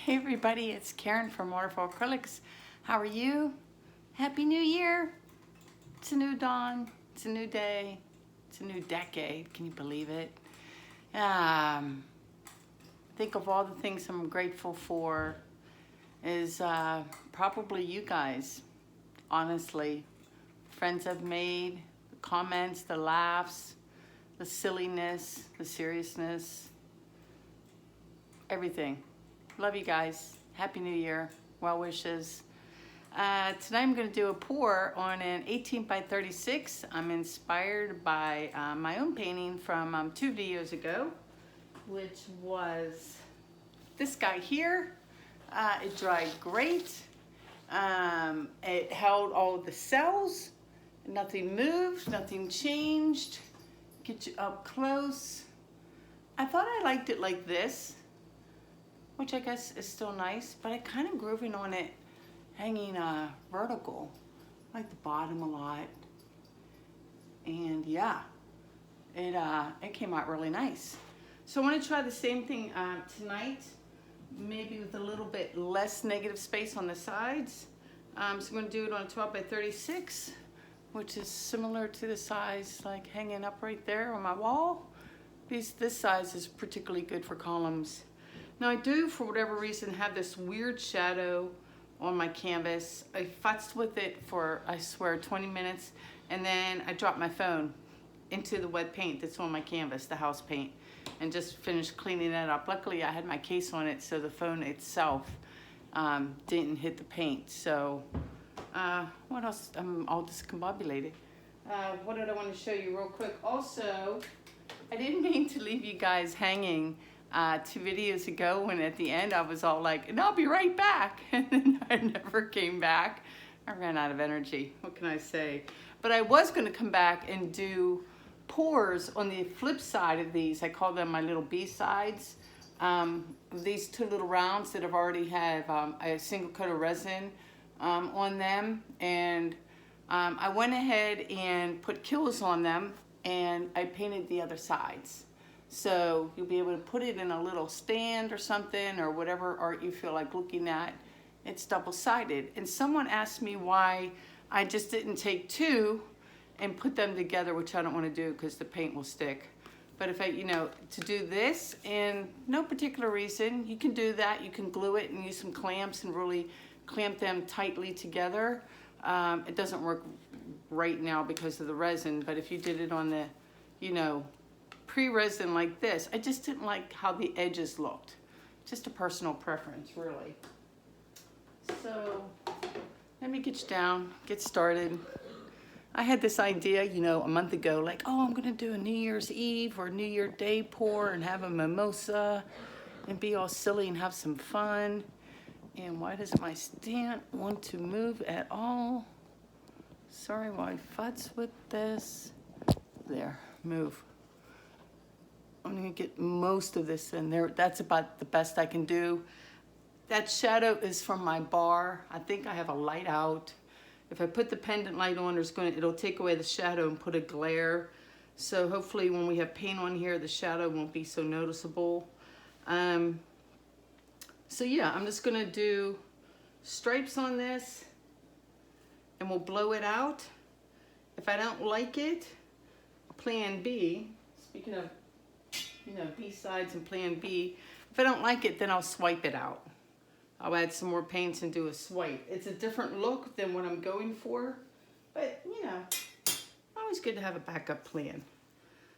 Hey everybody, it's Karen from Waterfall Acrylics. How are you? Happy New Year! It's a new dawn, it's a new day, it's a new decade. Can you believe it? Think of all the things I'm grateful for is probably you guys, honestly. Friends I've made, the comments, the laughs, the silliness, the seriousness, everything. Love you guys. Happy New Year. Well wishes. Tonight I'm going to do a pour on an 18 by 36. I'm inspired by my own painting from 2 videos ago, which was this guy here. It dried great. It held all of the cells. Nothing moved, nothing changed. Get you up close. I thought I liked it like this, which I guess is still nice, but I kind of grooving on it hanging vertical. I like the bottom a lot. And yeah, it came out really nice. So I want to try the same thing tonight, maybe with a little bit less negative space on the sides. So I'm going to do it on 12 by 36, which is similar to the size like hanging up right there on my wall. This size is particularly good for columns. Now I do, for whatever reason, have this weird shadow on my canvas. I futzed with it for, I swear, 20 minutes, and then I dropped my phone into the wet paint that's on my canvas, the house paint, and just finished cleaning it up. Luckily, I had my case on it, so the phone itself didn't hit the paint. So, what else? I'm all discombobulated. What did I want to show you real quick? Also, I didn't mean to leave you guys hanging 2 videos ago when at the end I was all like, and I'll be right back, and then I never came back. I ran out of energy, what can I say? But I was going to come back and do pours on the flip side of these. I call them my little B-sides. These 2 little rounds that have already have a single coat of resin on them, and I went ahead and put kills on them, and I painted the other sides. So you'll be able to put it in a little stand or something, or whatever art you feel like looking at. It's double-sided. And someone asked me why I just didn't take 2 and put them together, which I don't want to do because the paint will stick. But if I, to do this, and no particular reason, you can do that. You can glue it and use some clamps and really clamp them tightly together. It doesn't work right now because of the resin, but if you did it on the, pre-resin like this, I just didn't like how the edges looked. Just a personal preference, really. So let me get you down, get started. I had this idea, a month ago, like, oh, I'm gonna do a New Year's Eve or New Year's Day pour and have a mimosa and be all silly and have some fun. And why does my stand want to move at all? Sorry, why futz with this? There, move. I'm gonna get most of this in there. That's about the best I can do. That shadow is from my bar. I think I have a light out. If I put the pendant light on, it'll take away the shadow and put a glare. So hopefully when we have paint on here, the shadow won't be so noticeable. So yeah, I'm just gonna do stripes on this and we'll blow it out. If I don't like it, plan B, speaking of B-sides and plan B. If I don't like it, then I'll swipe it out. I'll add some more paints and do a swipe. It's a different look than what I'm going for, but always good to have a backup plan.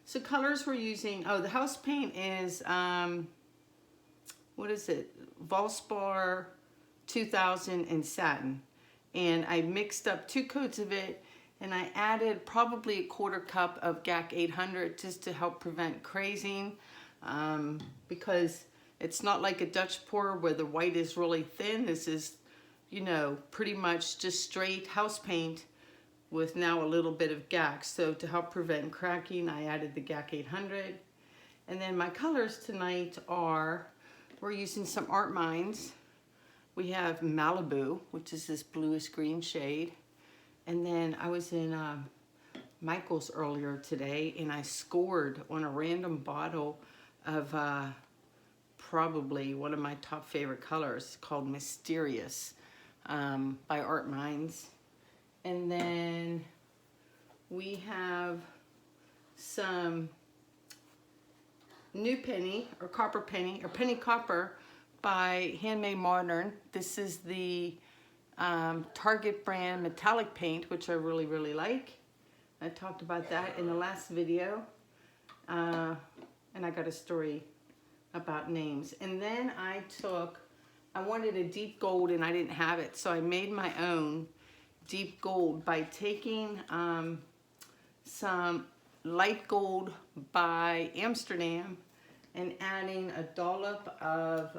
So colors we're using, the house paint is, what is it? Valspar 2000 and satin. And I mixed up 2 coats of it, and I added probably a 1/4 cup of GAC 800 just to help prevent crazing, because it's not like a Dutch pour where the white is really thin. This is, pretty much just straight house paint with now a little bit of GAC. So to help prevent cracking, I added the GAC 800. And then my colors tonight are, we're using some Art Minds. We have Malibu, which is this bluish green shade. And then I was in Michael's earlier today, and I scored on a random bottle of probably one of my top favorite colors, called Mysterious, by Art Minds. And then we have some new penny, or copper penny, or penny copper by Handmade Modern. This is the Target brand metallic paint, which I really, really like. I talked about that in the last video. And I got a story about names. And then I wanted a deep gold and I didn't have it. So I made my own deep gold by taking some light gold by Amsterdam and adding a dollop of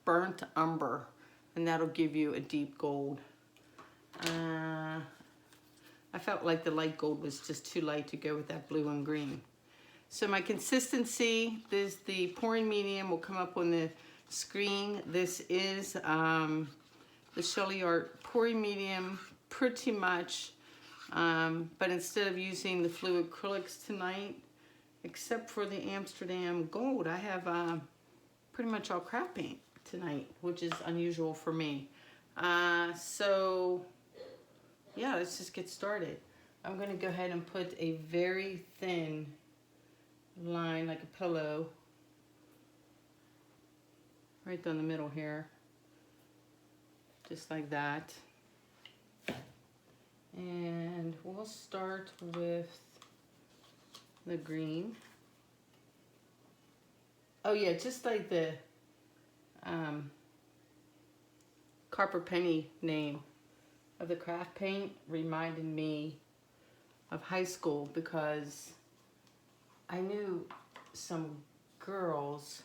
burnt umber, and that'll give you a deep gold. I felt like the light gold was just too light to go with that blue and green. So my consistency, this the pouring medium will come up on the screen. This is the SheleeArt pouring medium, pretty much. But instead of using the fluid acrylics tonight, except for the Amsterdam gold, I have pretty much all craft paint tonight, which is unusual for me. So yeah, let's just get started. I'm going to go ahead and put a very thin line, like a pillow, right down the middle here, just like that. And we'll start with the green. Oh yeah, just like the copper penny name of the craft paint reminded me of high school, because I knew some girls,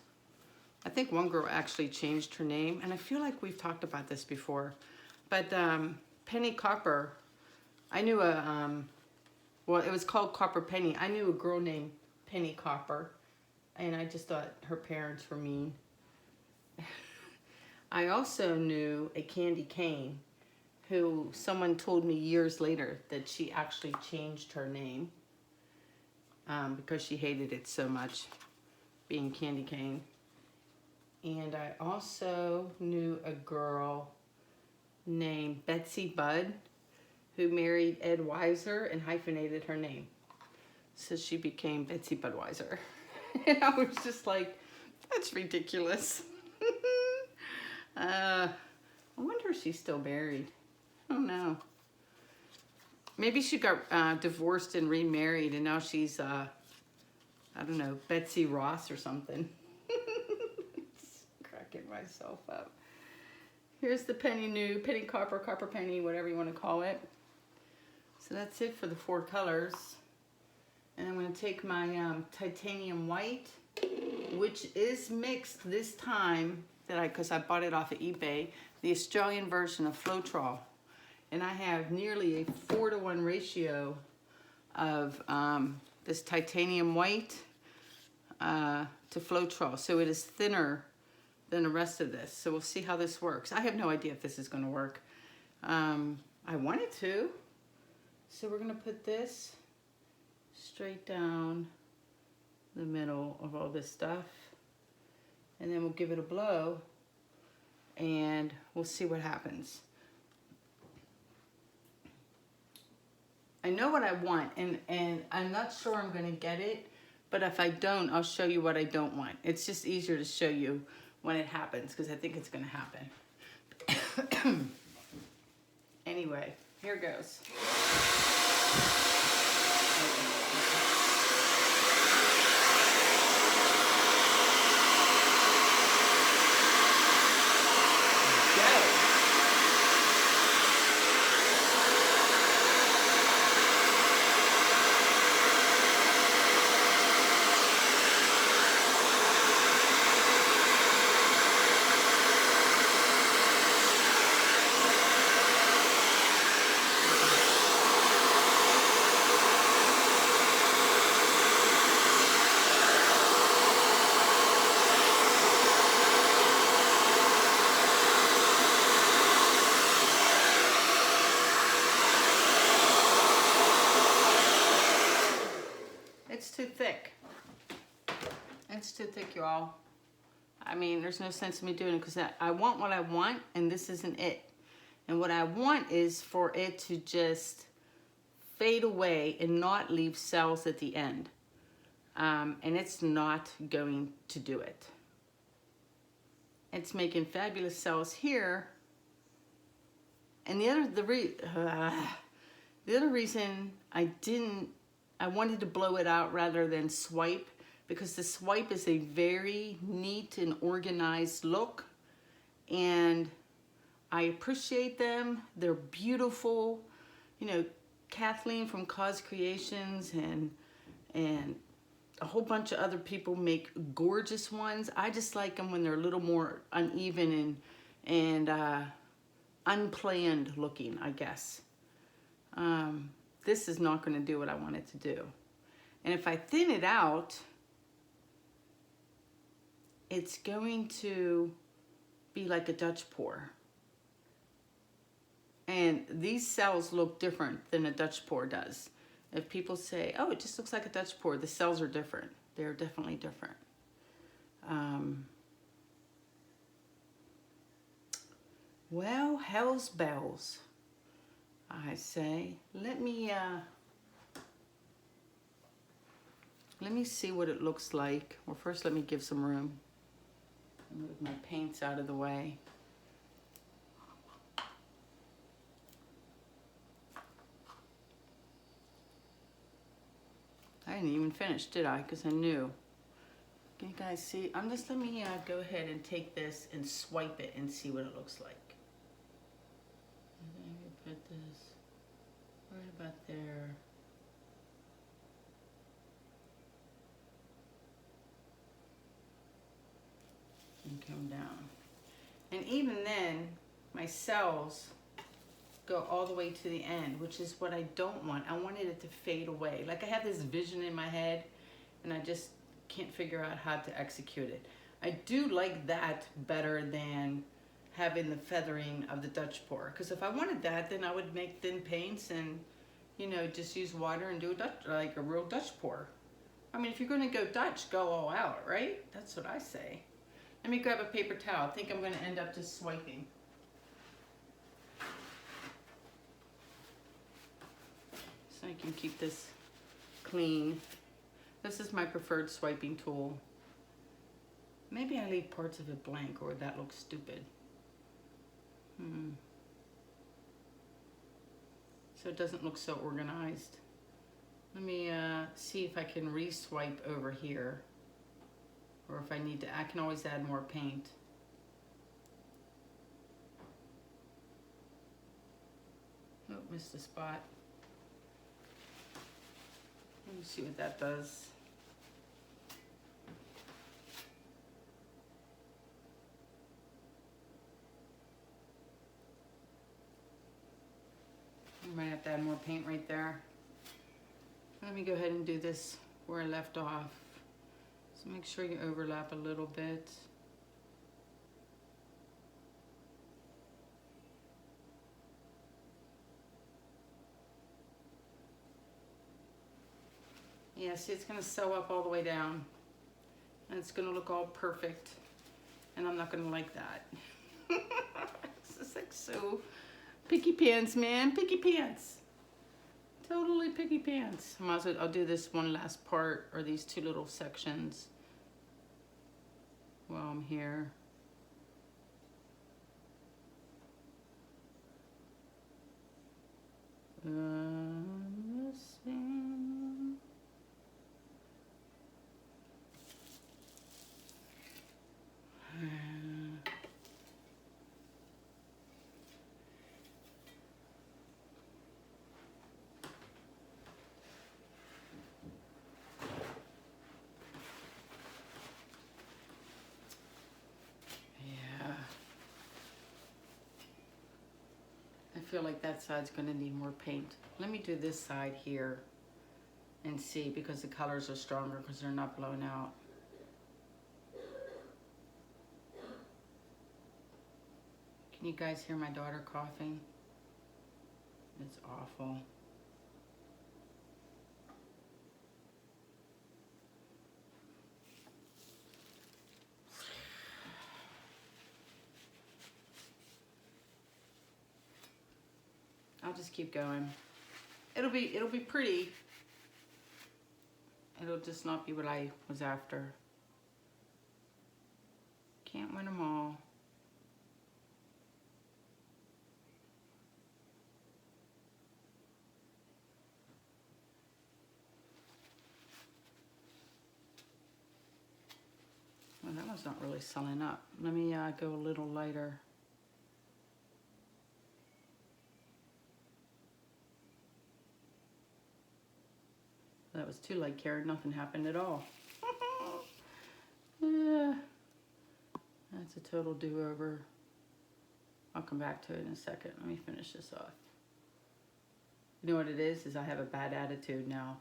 I think one girl actually changed her name, and I feel like we've talked about this before, but Penny Copper, I knew well, it was called Copper Penny. I knew a girl named Penny Copper, and I just thought her parents were mean. I also knew a Candy Cane, who someone told me years later that she actually changed her name because she hated it so much, being Candy Cane. And I also knew a girl named Betsy Budd, who married Ed Weiser and hyphenated her name. So she became Betsy Budweiser. And I was just like, that's ridiculous. I wonder if she's still married. I don't know. Maybe she got divorced and remarried, and now she's, I don't know, Betsy Ross or something. Cracking myself up. Here's the penny copper, copper penny, whatever you want to call it. So that's it for the 4 colors. And I'm going to take my titanium white, which is mixed this time, because I bought it off of eBay, the Australian version of Floetrol. And I have nearly a 4-to-1 ratio of this titanium white to Floetrol. So it is thinner than the rest of this. So we'll see how this works. I have no idea if this is going to work. I want it to. So we're going to put this straight down the middle of all this stuff. And then we'll give it a blow. And we'll see what happens. I know what I want, and I'm not sure I'm going to get it, but if I don't, I'll show you what I don't want. It's just easier to show you when it happens, because I think it's going to happen. Anyway, here goes. It's too thick, y'all. I mean, there's no sense in me doing it because I want what I want, and this isn't it. And what I want is for it to just fade away and not leave cells at the end. And it's not going to do it. It's making fabulous cells here. And the other reason I wanted to blow it out rather than swipe, because the swipe is a very neat and organized look, and I appreciate them. They're beautiful. You know, Kathleen from Cause Creations and a whole bunch of other people make gorgeous ones. I just like them when they're a little more uneven and unplanned looking, I guess. This is not going to do what I want it to do. And if I thin it out, it's going to be like a Dutch pour. And these cells look different than a Dutch pour does. If people say, oh, it just looks like a Dutch pour, the cells are different. They're definitely different. Well, hell's bells, I say. Let me see what it looks like. Well, first let me give some room. Move my paints out of the way. I didn't even finish, did I? Because I knew. Can you guys see? Let me go ahead and take this and swipe it and see what it looks like. And then we put this right about there. And come down. And even then, my cells go all the way to the end, which is what I don't want. I wanted it to fade away. Like I have this vision in my head and I just can't figure out how to execute it. I do like that better than having the feathering of the Dutch pour. Because if I wanted that, then I would make thin paints and, you know, just use water and do a Dutch, like a real Dutch pour. I mean, if you're gonna go Dutch, go all out, right? That's what I say. Let me grab a paper towel. I think I'm gonna end up just swiping. So I can keep this clean. This is my preferred swiping tool. Maybe I leave parts of it blank or that looks stupid. So it doesn't look so organized. Let me see if I can re-swipe over here. Or if I need to, I can always add more paint. Oh, missed a spot. Let me see what that does. I might have to add more paint right there. Let me go ahead and do this where I left off. So make sure you overlap a little bit. Yeah, see, it's gonna sew up all the way down. And it's gonna look all perfect. And I'm not gonna like that. This is like so picky pants, man, picky pants. Totally picky pants. I'll do this one last part, or these two little sections while I'm here. I feel like that side's gonna need more paint. Let me do this side here and see, because the colors are stronger because they're not blown out. Can you guys hear my daughter coughing? It's awful. I'll just keep going. It'll be pretty. It'll just not be what I was after. Can't win them all. Well, that one's not really selling up. Let me go a little lighter. That was too light, Karen. Nothing happened at all. That's a total do-over. I'll come back to it in a second. Let me finish this off. You know what it is I have a bad attitude now.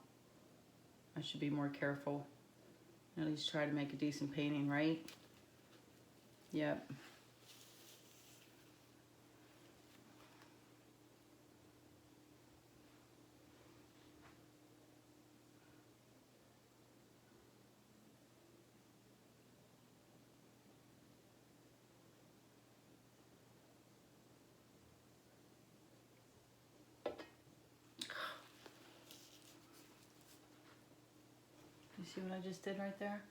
I should be more careful. At least try to make a decent painting, right? Yep. You see what I just did right there?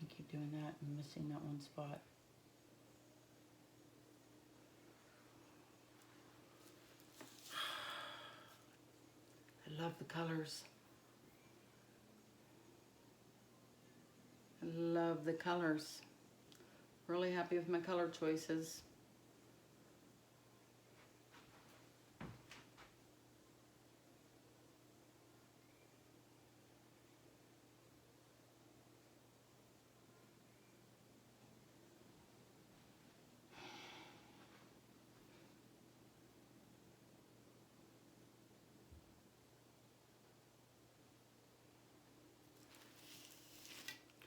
I keep doing that and missing that one spot. I love the colors. I love the colors. Really happy with my color choices.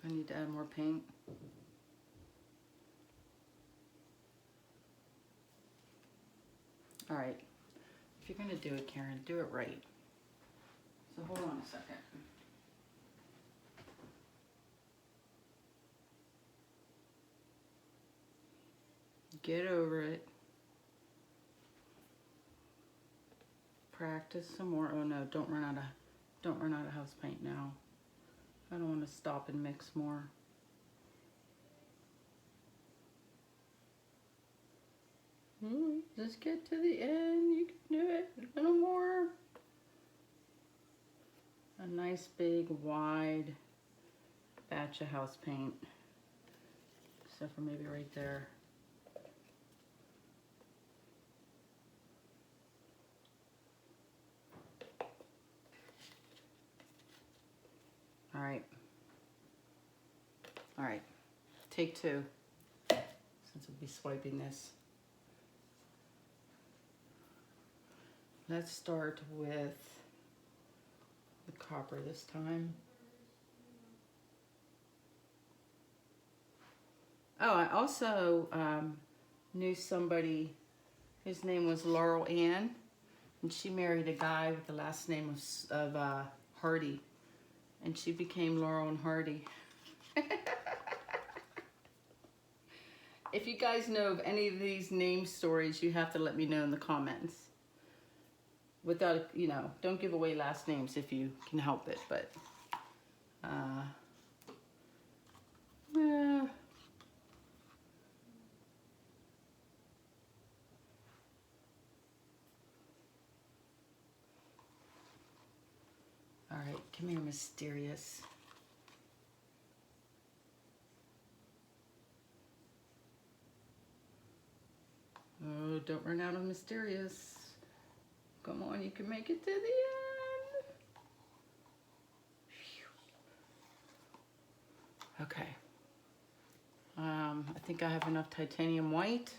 I need to add more paint. All right, if you're gonna do it, Karen, do it right. So hold on a second. Get over it. Practice some more. Oh no, don't run out of house paint now. I don't want to stop and mix more. Just get to the end. You can do it. A little more. A nice big wide batch of house paint. Except for maybe right there. All right. All right. Take two. Since we'll be swiping this. Let's start with the copper this time. Oh, I also knew somebody, his name was Laurel Ann, and she married a guy with the last name of Hardy, and she became Laurel and Hardy. If you guys know of any of these name stories, you have to let me know in the comments. Without, you know, don't give away last names if you can help it, but yeah. All right, come here, mysterious. Oh, don't run out of mysterious. Come on, you can make it to the end. Okay. I think I have enough titanium white.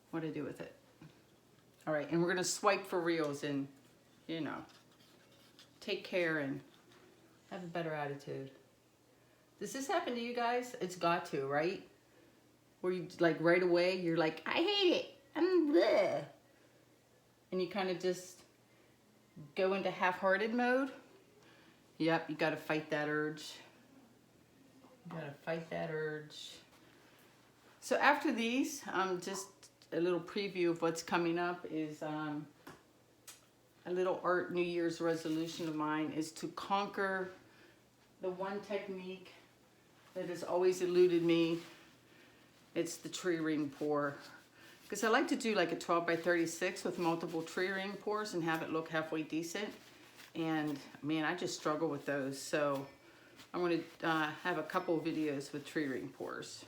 What do I do with it? All right, and we're gonna swipe for reals and, you know, take care and have a better attitude. Does this happen to you guys? It's got to, right? Where you, like, right away, you're like, I hate it. I'm bleh. And you kind of just go into half-hearted mode. Yep, you gotta fight that urge. You gotta fight that urge. So after these, just a little preview of what's coming up is a little art New Year's resolution of mine is to conquer the one technique that has always eluded me. It's the tree ring pour. Because I like to do like a 12 by 36 with multiple tree ring pours and have it look halfway decent. And man, I just struggle with those. So I'm going to have a couple of videos with tree ring pours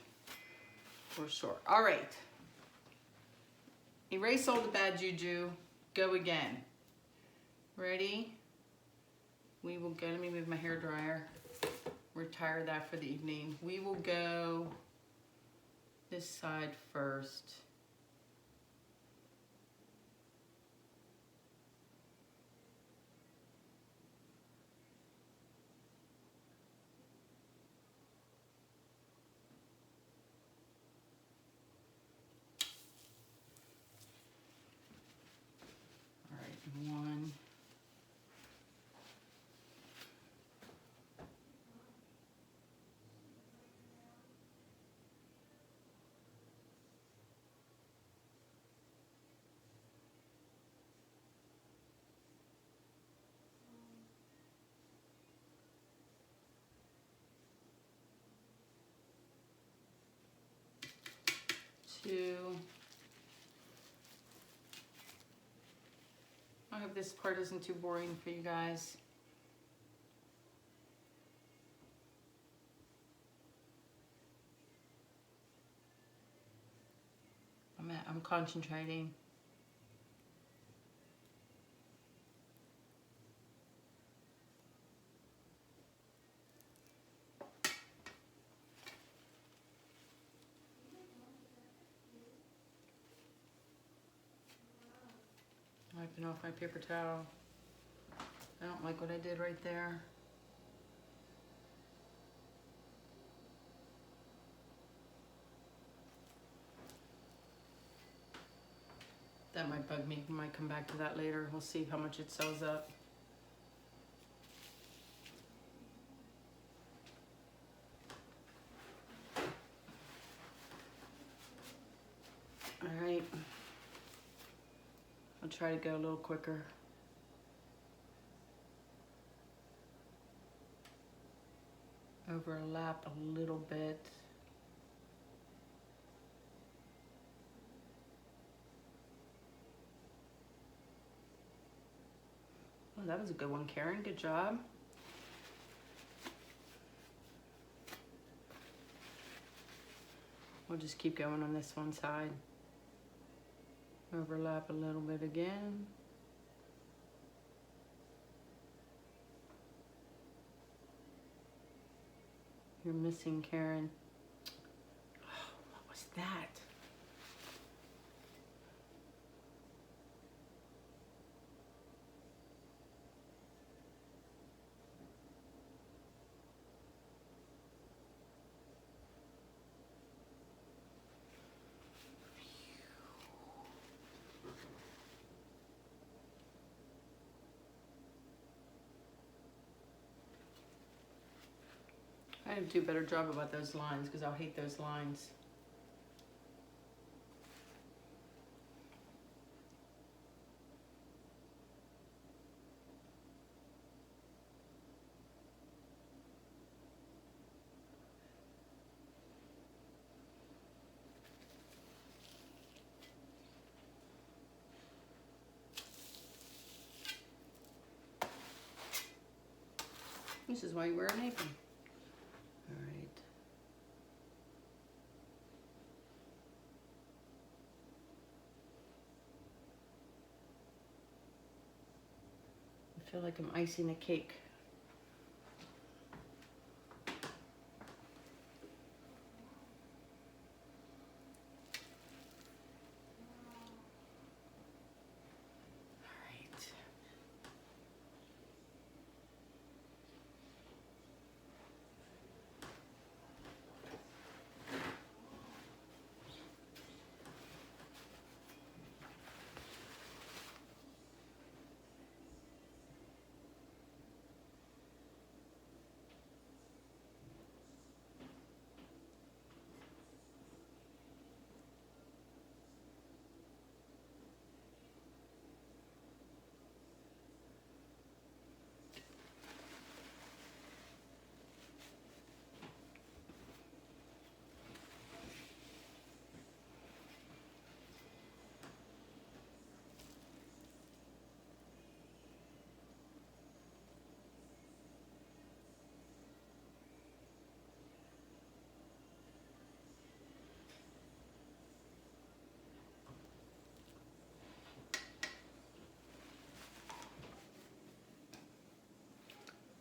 for sure. All right. Erase all the bad juju. Go again. Ready? We will go. Let me move my hair dryer. Retire that for the evening. We will go this side first. One. Two. I hope this part isn't too boring for you guys. I'm concentrating. Wiping off my paper towel. I don't like what I did right there. That might bug me. We might come back to that later. We'll see how much it sells up. All right. I'll try to go a little quicker. Overlap a little bit. Oh, that was a good one, Karen. Good job. We'll just keep going on this one side. Overlap a little bit again. You're missing, Karen. Oh, what was that? I have to do a better job about those lines because I'll hate those lines. This is why you wear an apron. All right. I feel like I'm icing a cake.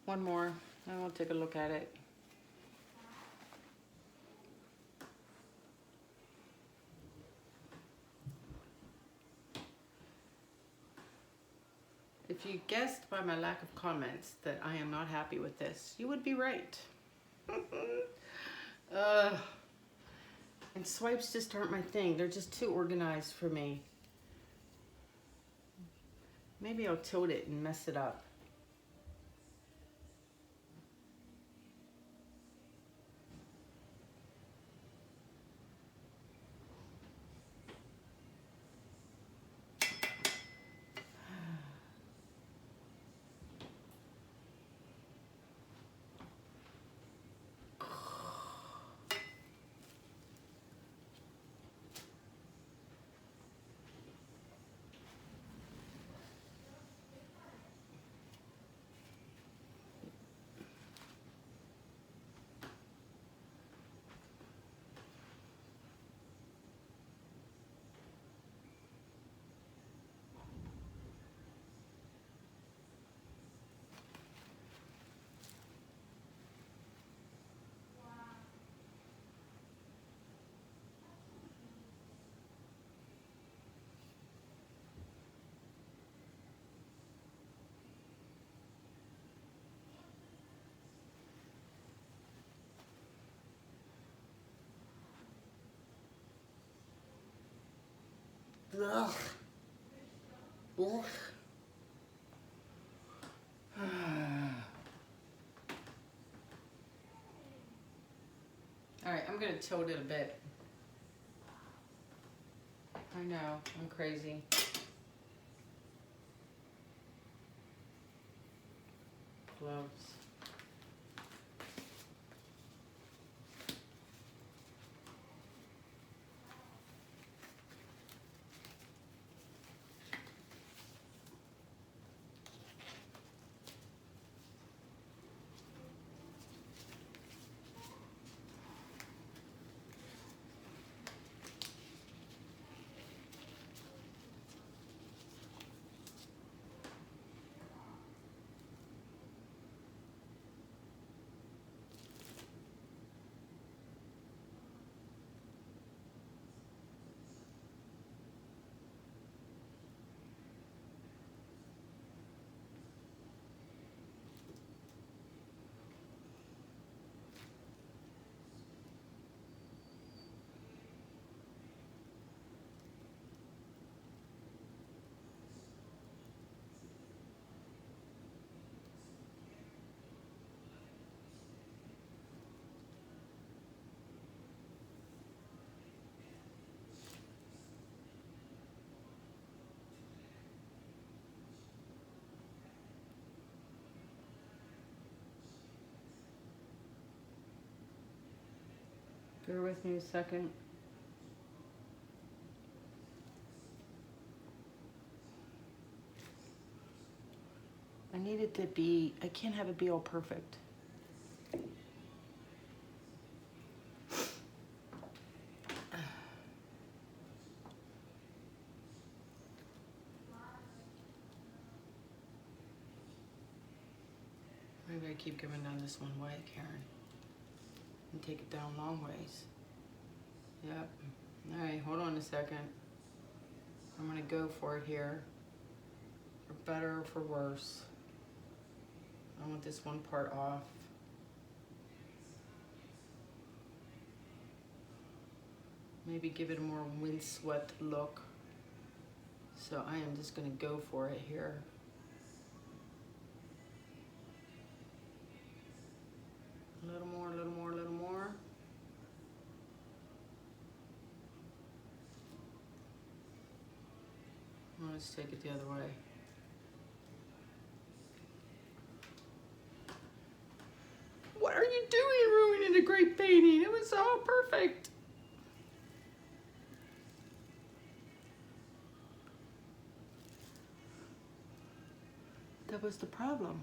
One more, and we'll take a look at it. If you guessed by my lack of comments that I am not happy with this, you would be right. And swipes just aren't my thing. They're just too organized for me. Maybe I'll tilt it and mess it up. Ugh. Ugh. All right, I'm gonna tilt it a bit. I know, I'm crazy. Gloves. Bear with me a second. I need it to be, I can't have it be all perfect. Maybe I keep going down this one way, Karen. And take it down long ways. Yep. All right, hold on a second. I'm gonna go for it here. For better or for worse. I want this one part off. Maybe give it a more windswept look. So I am just gonna go for it here. A little more, a little more, a little more. Let's take it the other way. What are you doing, ruining a great painting? It was all perfect. That was the problem.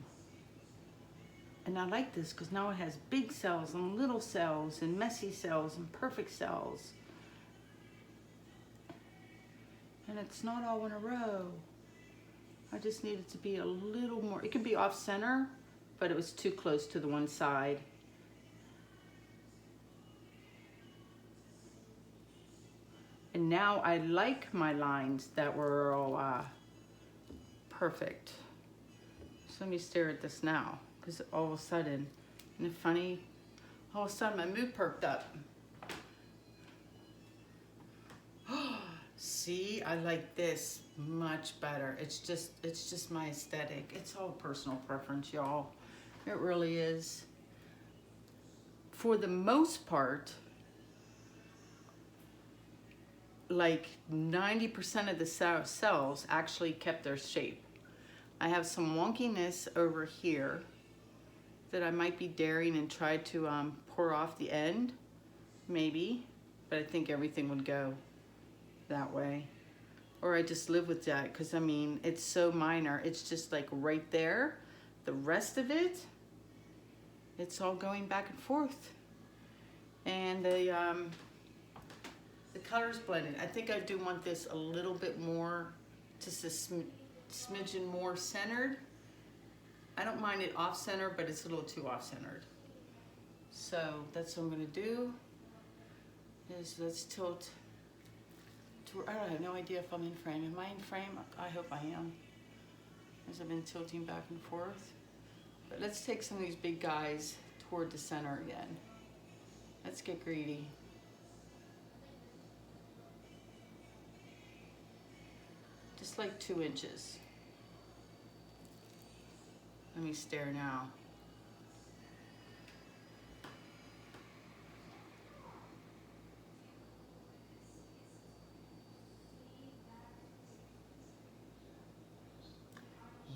And I like this because now it has big cells and little cells and messy cells and perfect cells. And it's not all in a row. I just need it to be a little more, it can be off center, but it was too close to the one side. And now I like my lines that were all perfect. So let me stare at this now, because all of a sudden, isn't it funny? All of a sudden my mood perked up. See, I like this much better. It's just my aesthetic. It's all personal preference, y'all. It really is. For the most part, like 90% of the cells actually kept their shape. I have some wonkiness over here that I might be daring and try to pour off the end, maybe, but I think everything would go that way. Or I just live with that, because I mean, it's so minor. It's just like right there. The rest of it, it's all going back and forth. And the color's blended. I think I do want this a little bit more, just a smidgen more centered. I don't mind it off-center, but it's a little too off-centered. So that's what I'm gonna do, is let's tilt to, I have no idea if I'm in frame. Am I in frame? I hope I am, as I've been tilting back and forth. But let's take some of these big guys toward the center again. Let's get greedy. Just like 2 inches. Let me stare now.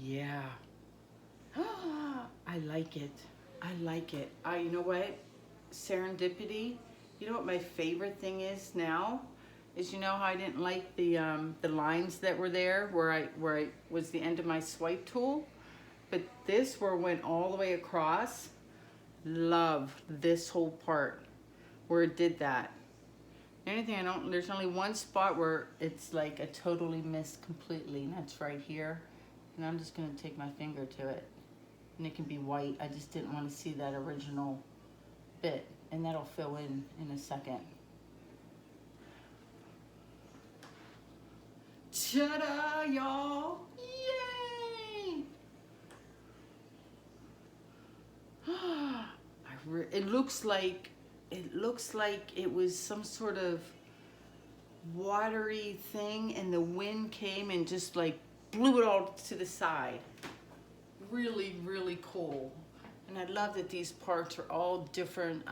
Yeah. I like it. I like it. You know what? Serendipity. You know what my favorite thing is now? Is, you know how I didn't like the lines that were there where I was the end of my swipe tool, but this where it went all the way across. Love this whole part where it did that. Anything I don't. There's only one spot where it's like I totally missed completely, and that's right here. And I'm just gonna take my finger to it, and it can be white. I just didn't want to see that original bit, and that'll fill in a second. Ta-da, y'all! Yay! It looks like it was some sort of watery thing, and the wind came and just like blew it all to the side. Really, really cool. And I love that these parts are all different.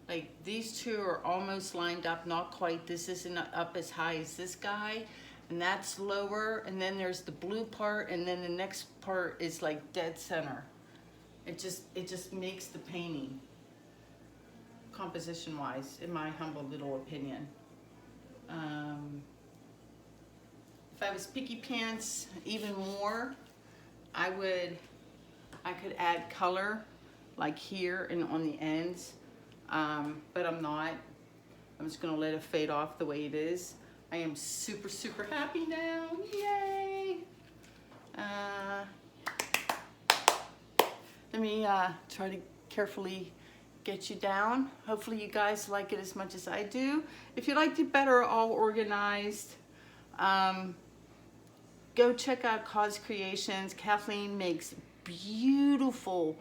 Like these two are almost lined up, not quite. This isn't up as high as this guy, and that's lower. And then there's the blue part, and then the next part is like dead center. It just makes the painting, composition-wise, in my humble little opinion. If I was picky pants even more, I could add color like here and on the ends, but I'm not. I'm just gonna let it fade off the way it is. I am super, super happy now, yay! Let me try to carefully get you down. Hopefully you guys like it as much as I do. If you liked it better all organized, go check out Cause Creations. Kathleen makes beautiful,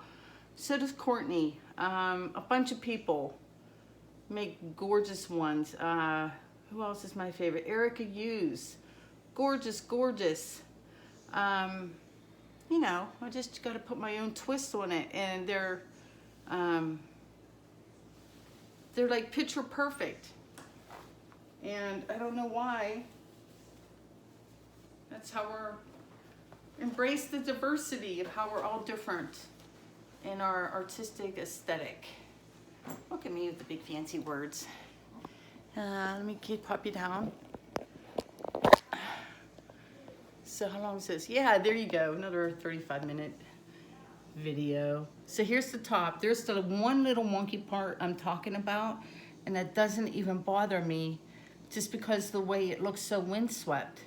so does Courtney. A bunch of people make gorgeous ones. Who else is my favorite? Erica Hughes. Gorgeous, gorgeous. You know, I just got to put my own twist on it, and they're like picture perfect. And I don't know why. That's how we're embrace the diversity of how we're all different in our artistic aesthetic. Look at me with the big fancy words. Let me pop you down. So how long is this? Yeah, there you go. Another 35-minute video. So here's the top. There's the one little wonky part I'm talking about, and that doesn't even bother me just because the way it looks so windswept.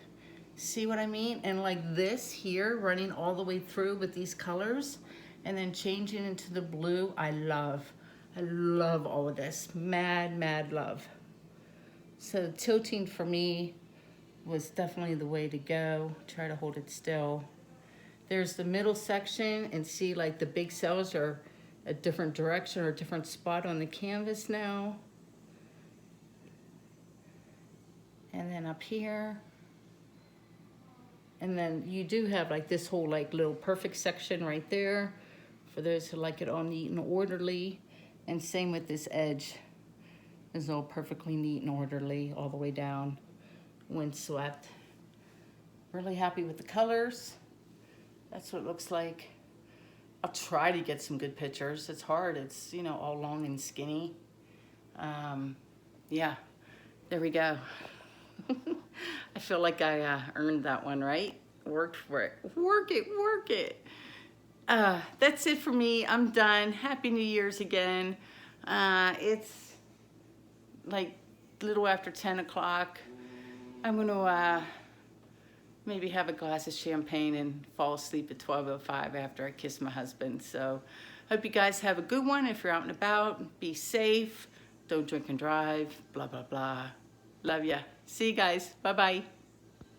See what I mean? And like this here running all the way through with these colors, and then changing into the blue. I love all of this. Mad love. So tilting for me was definitely the way to go. Try to hold it still. There's the middle section, and see like the big cells are a different direction or a different spot on the canvas now. And then up here. And then you do have like this whole like little perfect section right there for those who like it all neat and orderly. And same with this edge. It's all perfectly neat and orderly all the way down, windswept. Really happy with the colors. That's what it looks like. I'll try to get some good pictures. It's hard. It's, you know, all long and skinny. Yeah, there we go. I feel like I earned that one, right? Worked for it. Work it. That's it for me. I'm done. Happy New Year's again. It's like a little after 10 o'clock. I'm gonna maybe have a glass of champagne and fall asleep at 12:05 after I kiss my husband. So hope you guys have a good one. If you're out and about, be safe. Don't drink and drive, blah, blah, blah. Love ya. See you guys. Bye-bye.